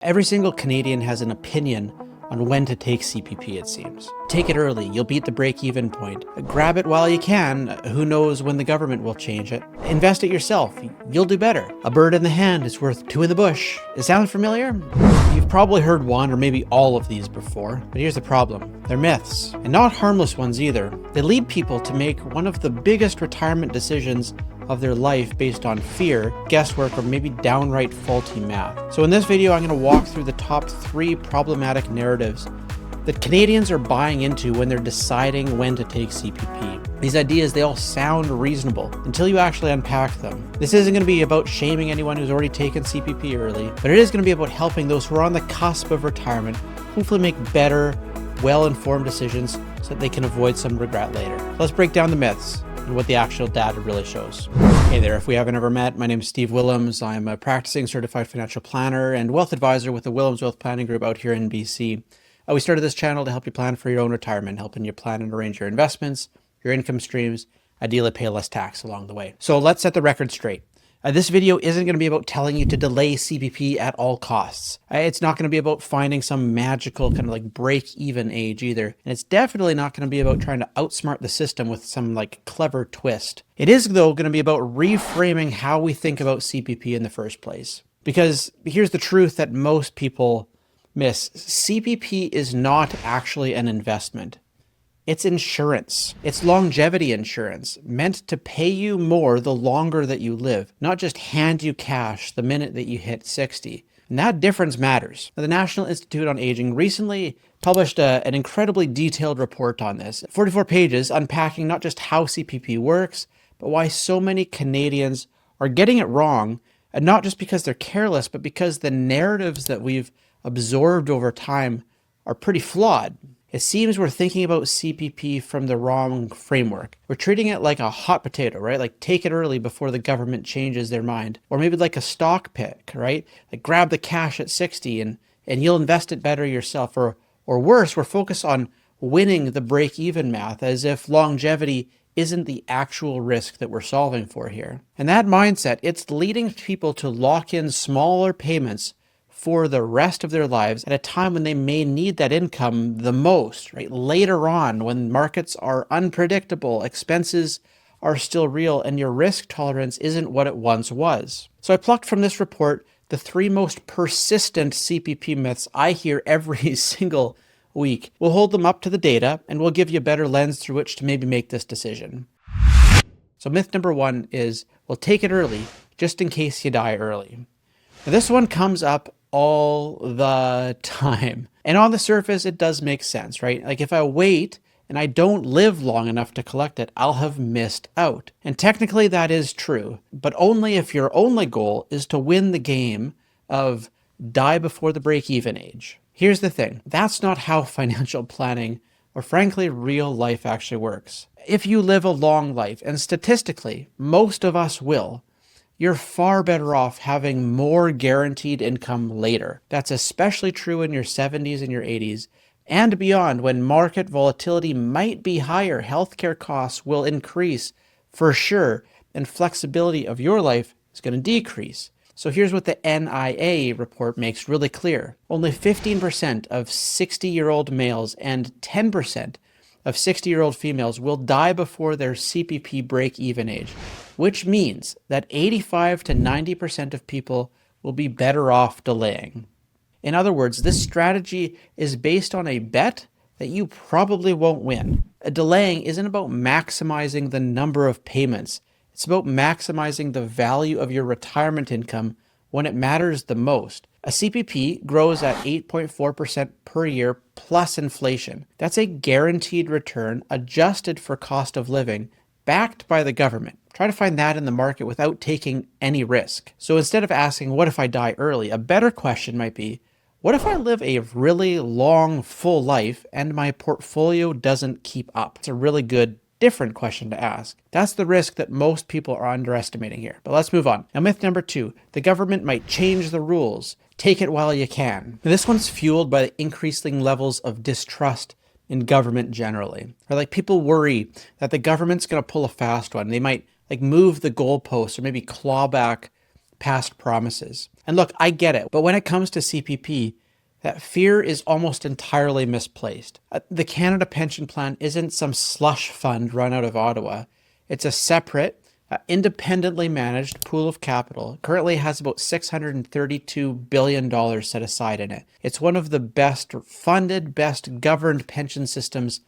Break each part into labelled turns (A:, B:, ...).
A: Every single Canadian has an opinion on when to take CPP, it seems. Take it early, you'll beat the break-even point. Grab it while you can, who knows when the government will change it. Invest it yourself, you'll do better. A bird in the hand is worth two in the bush. It sound familiar? You've probably heard one or maybe all of these before, but here's the problem. They're myths, and not harmless ones either. They lead people to make one of the biggest retirement decisions of their life based on fear, guesswork, or maybe downright faulty math. So in this video, I'm going to walk through the top 3 problematic narratives that Canadians are buying into when they're deciding when to take CPP. These ideas, they all sound reasonable until you actually unpack them. This isn't going to be about shaming anyone who's already taken CPP early, but it is going to be about helping those who are on the cusp of retirement hopefully make better, well-informed decisions so that they can avoid some regret later. Let's break down the myths and what the actual data really shows. Hey there, if we haven't ever met, my name is Steve Willems. I'm a practicing certified financial planner and wealth advisor with the Willems Wealth Planning Group out here in BC. We started this channel to help you plan for your own retirement, helping you plan and arrange your investments, your income streams, ideally pay less tax along the way. So let's set the record straight. This video isn't going to be about telling you to delay CPP at all costs. It's not going to be about finding some magical kind of like break-even age either. And it's definitely not going to be about trying to outsmart the system with some like clever twist. It is though going to be about reframing how we think about CPP in the first place. Because here's the truth that most people miss. CPP is not actually an investment. It's insurance. It's longevity insurance, meant to pay you more the longer that you live, not just hand you cash the minute that you hit 60. And that difference matters. Now, the National Institute on Aging recently published an incredibly detailed report on this. 44 pages unpacking not just how CPP works, but why so many Canadians are getting it wrong, and not just because they're careless, but because the narratives that we've absorbed over time are pretty flawed. It seems we're thinking about CPP from the wrong framework. We're treating it like a hot potato, right? Like take it early before the government changes their mind. Or maybe like a stock pick, right? Like grab the cash at 60 and you'll invest it better yourself. Or worse, we're focused on winning the break-even math as if longevity isn't the actual risk that we're solving for here. And that mindset, it's leading people to lock in smaller payments for the rest of their lives at a time when they may need that income the most, right? Later on, when markets are unpredictable, expenses are still real, and your risk tolerance isn't what it once was. So I plucked from this report the 3 most persistent CPP myths I hear every single week. We'll hold them up to the data, and we'll give you a better lens through which to maybe make this decision. So myth number 1 is, well, take it early, just in case you die early. Now, this one comes up all the time. And on the surface, it does make sense, right? Like if I wait and I don't live long enough to collect it, I'll have missed out. And technically that is true, but only if your only goal is to win the game of die before the break-even age. Here's the thing, that's not how financial planning or frankly real life actually works. If you live a long life, and statistically, most of us will, you're far better off having more guaranteed income later. That's especially true in your 70s and your 80s and beyond when market volatility might be higher. Healthcare costs will increase for sure, and flexibility of your life is going to decrease. So here's what the NIA report makes really clear. Only 15% of 60-year-old males and 10% of 60-year-old females will die before their CPP break-even age, which means that 85 to 90% of people will be better off delaying. In other words, this strategy is based on a bet that you probably won't win. Delaying isn't about maximizing the number of payments. It's about maximizing the value of your retirement income when it matters the most. A CPP grows at 8.4% per year plus inflation. That's a guaranteed return adjusted for cost of living, backed by the government. Try to find that in the market without taking any risk. So instead of asking, what if I die early? A better question might be, what if I live a really long, full life and my portfolio doesn't keep up? It's a really good different question to ask. That's the risk that most people are underestimating here. But let's move on. Now, myth number 2, the government might change the rules. Take it while you can. Now, this one's fueled by the increasing levels of distrust in government generally. Or like people worry that the government's going to pull a fast one. They might like move the goalposts or maybe claw back past promises. And look, I get it, but when it comes to CPP, that fear is almost entirely misplaced. The Canada Pension Plan isn't some slush fund run out of Ottawa. It's a separate, independently managed pool of capital. It currently has about $632 billion set aside in it. It's one of the best funded, best governed pension systems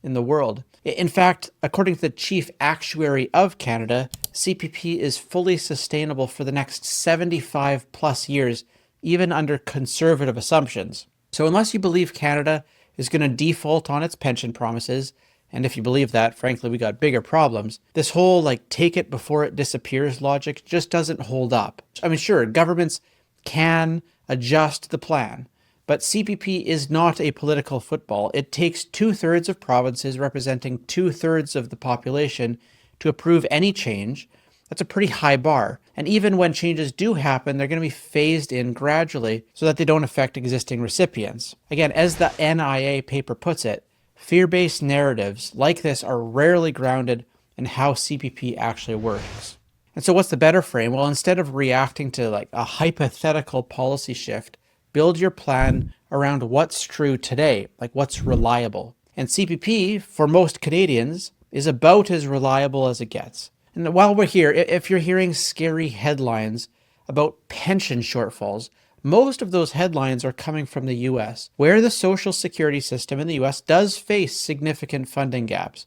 A: in the world. In fact, according to the chief actuary of Canada, CPP is fully sustainable for the next 75 plus years, even under conservative assumptions. So unless you believe Canada is going to default on its pension promises, and if you believe that, frankly, we got bigger problems, this whole take it before it disappears logic just doesn't hold up. I mean, sure, governments can adjust the plan, but CPP is not a political football. It takes 2/3 of provinces representing 2/3 of the population to approve any change. That's a pretty high bar. And even when changes do happen, they're going to be phased in gradually so that they don't affect existing recipients. Again, as the NIA paper puts it, fear-based narratives like this are rarely grounded in how CPP actually works. And so what's the better frame? Well, instead of reacting to a hypothetical policy shift, build your plan around what's true today, what's reliable. And CPP, for most Canadians, is about as reliable as it gets. And while we're here, if you're hearing scary headlines about pension shortfalls, most of those headlines are coming from the US, where the social security system in the US does face significant funding gaps.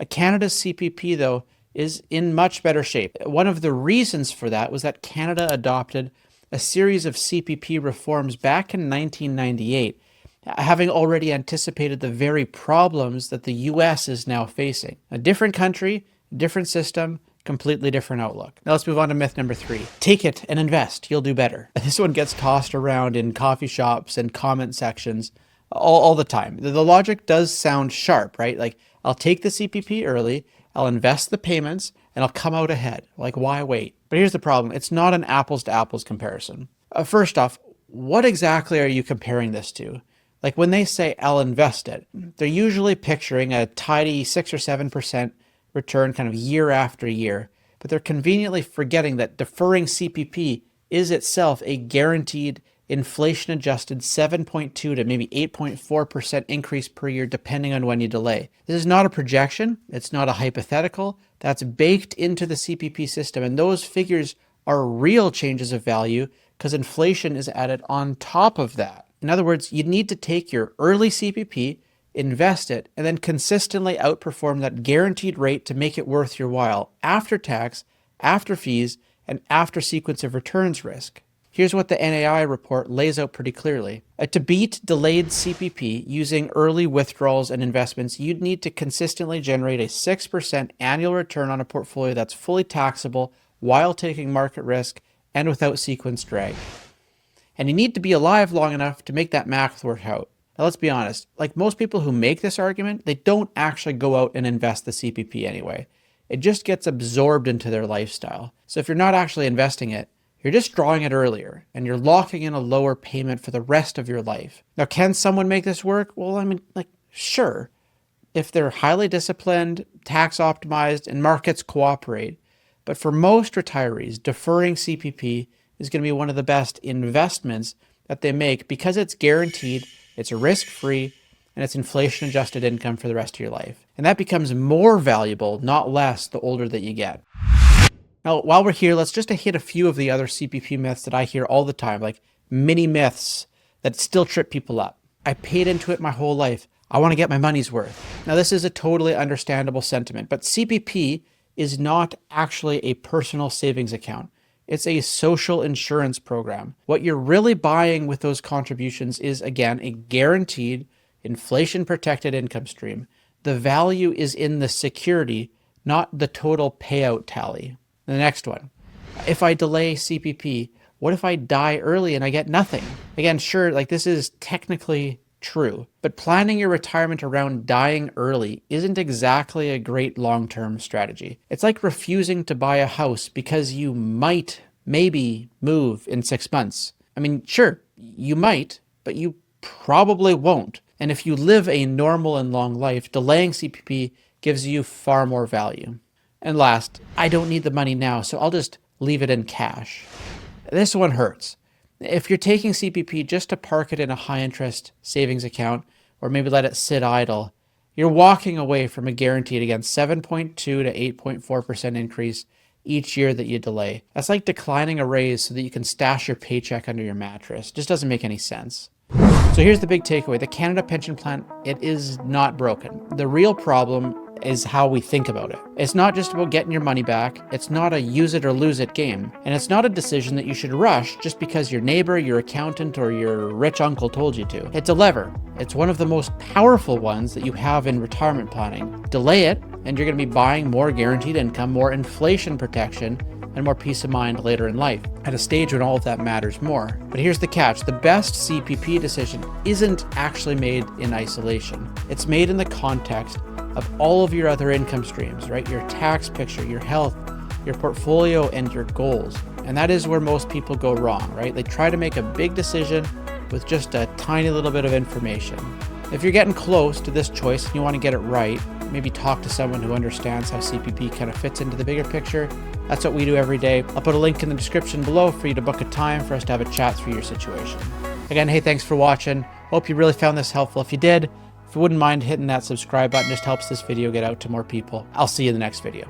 A: Canada's CPP, though, is in much better shape. One of the reasons for that was that Canada adopted a series of CPP reforms back in 1998, having already anticipated the very problems that the US is now facing. A different country, different system, completely different outlook. Now let's move on to myth number 3. Take it and invest. You'll do better. This one gets tossed around in coffee shops and comment sections all the time. The logic does sound sharp, right? I'll take the CPP early, I'll invest the payments, and I'll come out ahead. Why wait? But here's the problem. It's not an apples to apples comparison. First off, what exactly are you comparing this to? When they say I'll invest it, they're usually picturing a tidy 6 or 7% return kind of year after year, but they're conveniently forgetting that deferring CPP is itself a guaranteed inflation-adjusted 7.2 to maybe 8.4% increase per year depending on when you delay. This is not a projection, it's not a hypothetical, that's baked into the CPP system, and those figures are real changes of value because inflation is added on top of that. In other words, you need to take your early CPP, invest it, and then consistently outperform that guaranteed rate to make it worth your while after tax, after fees, and after sequence of returns risk. Here's what the NAI report lays out pretty clearly. To beat delayed CPP using early withdrawals and investments, you'd need to consistently generate a 6% annual return on a portfolio that's fully taxable while taking market risk and without sequence drag. And you need to be alive long enough to make that math work out. Now, let's be honest, most people who make this argument, they don't actually go out and invest the CPP anyway. It just gets absorbed into their lifestyle. So if you're not actually investing it, you're just drawing it earlier and you're locking in a lower payment for the rest of your life. Now, can someone make this work? Well, sure. If they're highly disciplined, tax optimized, and markets cooperate. But for most retirees, deferring CPP is going to be one of the best investments that they make because it's guaranteed, it's risk-free, and it's inflation-adjusted income for the rest of your life. And that becomes more valuable, not less, the older that you get. Now, while we're here, let's just hit a few of the other CPP myths that I hear all the time, mini myths that still trip people up. I paid into it my whole life. I want to get my money's worth. Now, this is a totally understandable sentiment, but CPP is not actually a personal savings account. It's a social insurance program. What you're really buying with those contributions is, again, a guaranteed inflation-protected income stream. The value is in the security, not the total payout tally. The next one, if I delay CPP, what if I die early and I get nothing? Again, sure, this is technically true, but planning your retirement around dying early isn't exactly a great long-term strategy. It's like refusing to buy a house because you might, maybe, move in 6 months. Sure, you might, but you probably won't. And if you live a normal and long life, delaying CPP gives you far more value. And last, I don't need the money now, so I'll just leave it in cash. This one hurts. If you're taking CPP just to park it in a high interest savings account, or maybe let it sit idle, you're walking away from a guaranteed, again, 7.2 to 8.4% increase each year that you delay. That's like declining a raise so that you can stash your paycheck under your mattress. Just doesn't make any sense. So here's the big takeaway. The Canada Pension Plan, it is not broken. The real problem is how we think about it. It's not just about getting your money back. It's not a use it or lose it game. And it's not a decision that you should rush just because your neighbor, your accountant, or your rich uncle told you to. It's a lever. It's one of the most powerful ones that you have in retirement planning. Delay it, and you're going to be buying more guaranteed income, more inflation protection, and more peace of mind later in life, at a stage when all of that matters more. But here's the catch. The best CPP decision isn't actually made in isolation. It's made in the context of all of your other income streams, right? Your tax picture, your health, your portfolio, and your goals. And that is where most people go wrong, right? They try to make a big decision with just a tiny little bit of information. If you're getting close to this choice and you want to get it right, maybe talk to someone who understands how CPP kind of fits into the bigger picture. That's what we do every day. I'll put a link in the description below for you to book a time for us to have a chat through your situation. Again, hey, thanks for watching. Hope you really found this helpful. If you did, if you wouldn't mind hitting that subscribe button, just helps this video get out to more people. I'll see you in the next video.